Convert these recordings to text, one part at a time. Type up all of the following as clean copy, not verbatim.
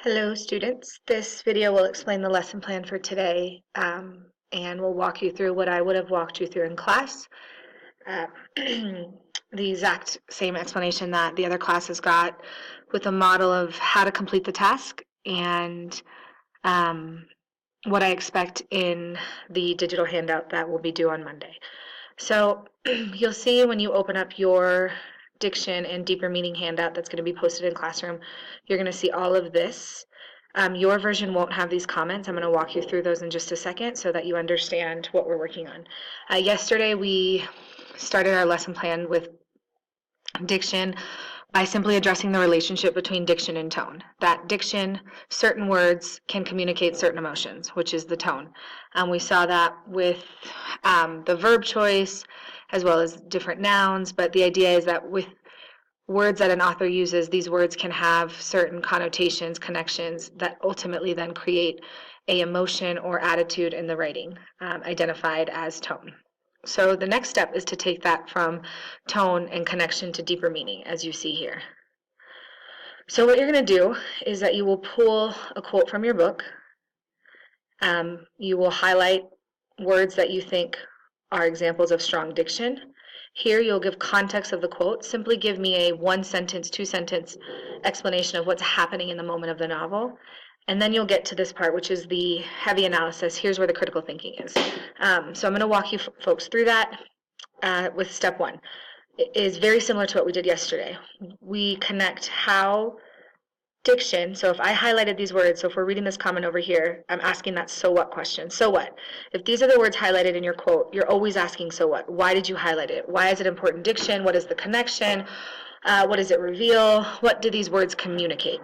Hello students, this video will explain the lesson plan for today and we'll walk you through what I would have walked you through in class. The exact same explanation that the other classes got with a model of how to complete the task and what I expect in the digital handout that will be due on Monday. So you'll see when you open up your diction and deeper meaning handout that's going to be posted in Classroom, you're going to see all of this. Your version won't have these comments. I'm going to walk you through those in just a second so that you understand what we're working on. Yesterday we started our lesson plan with diction by simply addressing the relationship between diction and tone. That diction, certain words can communicate certain emotions, which is the tone. We saw that with the verb choice as well as different nouns, but the idea is that with words that an author uses, these words can have certain connotations, connections that ultimately then create a emotion or attitude in the writing, identified as tone. So the next step is to take that from tone and connection to deeper meaning, as you see here. So what you're going to do is that you will pull a quote from your book. You will highlight words that you think are examples of strong diction. Here you'll give context of the quote. Simply give me a one-sentence, two-sentence explanation of what's happening in the moment of the novel. And then you'll get to this part, which is the heavy analysis. Here's where the critical thinking is. So I'm going to walk you folks through that with step one. It is very similar to what we did yesterday. We connect how diction, so if I highlighted these words, so if we're reading this comment over here, I'm asking that so what question. So what? If these are the words highlighted in your quote, you're always asking so what? Why did you highlight it? Why is it important diction? What is the connection? What does it reveal? What do these words communicate?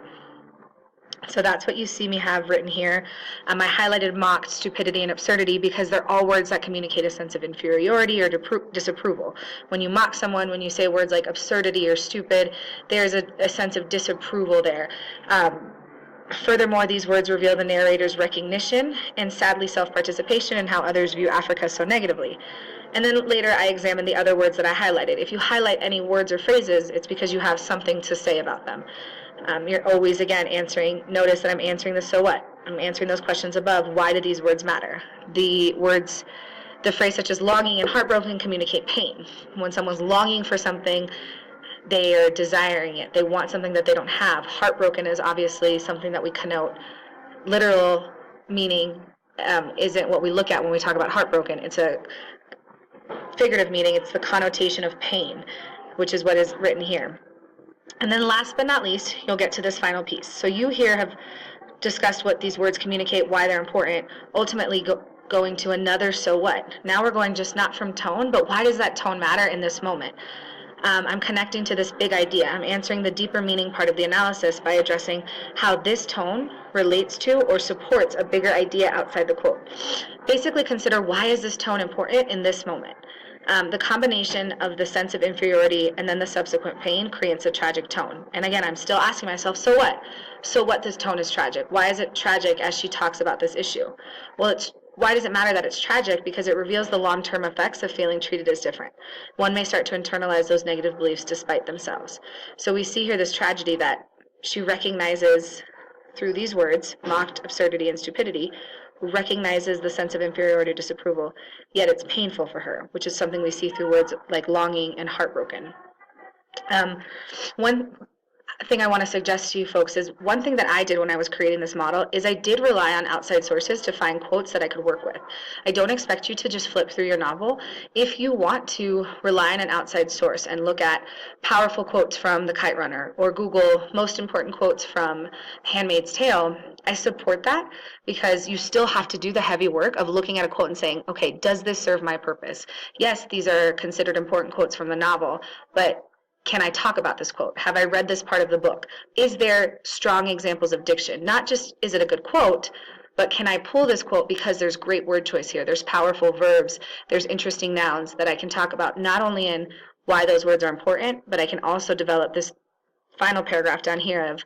So that's what you see me have written here. I highlighted mocked, stupidity, and absurdity because they're all words that communicate a sense of inferiority or disapproval. When you mock someone, when you say words like absurdity or stupid, there's a sense of disapproval there. Furthermore, these words reveal the narrator's recognition and sadly self-participation in how others view Africa so negatively. And then later I examine the other words that I highlighted. If you highlight any words or phrases, it's because you have something to say about them. You're always, again, answering. Notice that I'm answering the so what. I'm answering those questions above. Why do these words matter? The phrase such as longing and heartbroken communicate pain. When someone's longing for something, they are desiring it. They want something that they don't have. Heartbroken is obviously something that we connote. Literal meaning isn't what we look at when we talk about heartbroken. It's a figurative meaning. It's the connotation of pain, which is what is written here. And then last but not least, you'll get to this final piece. So you here have discussed what these words communicate, why they're important, ultimately going to another so what. Now we're going just not from tone, but why does that tone matter in this moment? I'm connecting to this big idea. I'm answering the deeper meaning part of the analysis by addressing how this tone relates to or supports a bigger idea outside the quote. Basically consider, why is this tone important in this moment? The combination of the sense of inferiority and then the subsequent pain creates a tragic tone. And again, I'm still asking myself, so what? So what this tone is tragic? Why is it tragic as she talks about this issue? Well, why does it matter that it's tragic? Because it reveals the long-term effects of feeling treated as different. One may start to internalize those negative beliefs despite themselves. So we see here this tragedy that she recognizes through these words, mocked, absurdity, and stupidity, recognizes the sense of inferiority or disapproval, yet it's painful for her, which is something we see through words like longing and heartbroken. One thing I want to suggest to you folks is, one thing that I did when I was creating this model is I did rely on outside sources to find quotes that I could work with. I don't expect you to just flip through your novel. If you want to rely on an outside source and look at powerful quotes from The Kite Runner or Google most important quotes from Handmaid's Tale, I support that, because you still have to do the heavy work of looking at a quote and saying, okay, does this serve my purpose? Yes, these are considered important quotes from the novel, but can I talk about this quote? Have I read this part of the book? Is there strong examples of diction? Not just is it a good quote, but can I pull this quote because there's great word choice here, there's powerful verbs, there's interesting nouns that I can talk about, not only in why those words are important, but I can also develop this final paragraph down here of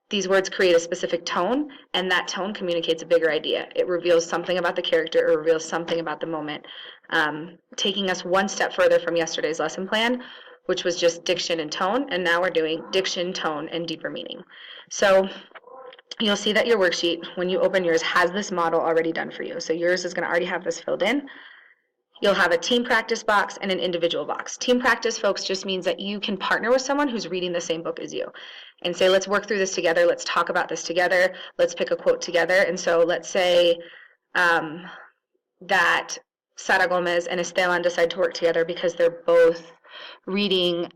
these words create a specific tone, and that tone communicates a bigger idea. It reveals something about the character, or reveals something about the moment, taking us one step further from yesterday's lesson plan, which was just diction and tone, and now we're doing diction, tone, and deeper meaning. So you'll see that your worksheet, when you open yours, has this model already done for you. So yours is going to already have this filled in. You'll have a team practice box and an individual box. Team practice, folks, just means that you can partner with someone who's reading the same book as you and say, let's work through this together. Let's talk about this together. Let's pick a quote together. And so let's say that Sara Gomez and Esteban decide to work together because they're both reading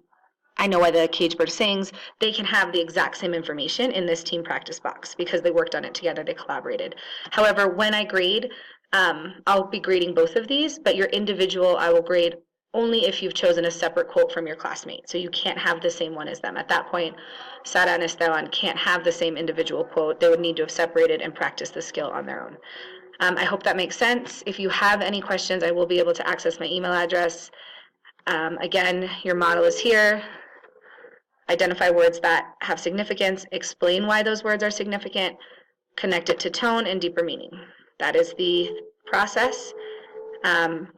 I Know Why the Caged Bird Sings. They can have the exact same information in this team practice box because they worked on it together, they collaborated. However, when I grade, I'll be grading both of these, but your individual I will grade only if you've chosen a separate quote from your classmate. So you can't have the same one as them. At that point, Sara and Esteban can't have the same individual quote. They would need to have separated and practiced the skill on their own. I hope that makes sense. If you have any questions, I will be able to access my email address. Again, your model is here. Identify words that have significance, explain why those words are significant, connect it to tone and deeper meaning. That is the process.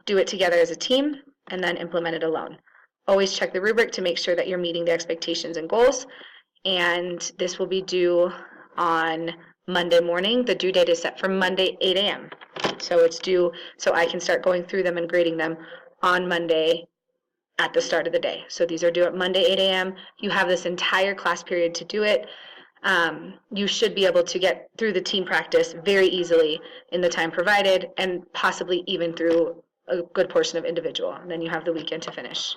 Do it together as a team, and then implement it alone. Always check the rubric to make sure that you're meeting the expectations and goals. And this will be due on Monday morning. The due date is set for Monday, 8 a.m. So it's due so I can start going through them and grading them on Monday at the start of the day. So these are due at Monday, 8 a.m. You have this entire class period to do it. You should be able to get through the team practice very easily in the time provided and possibly even through a good portion of individual. And then you have the weekend to finish.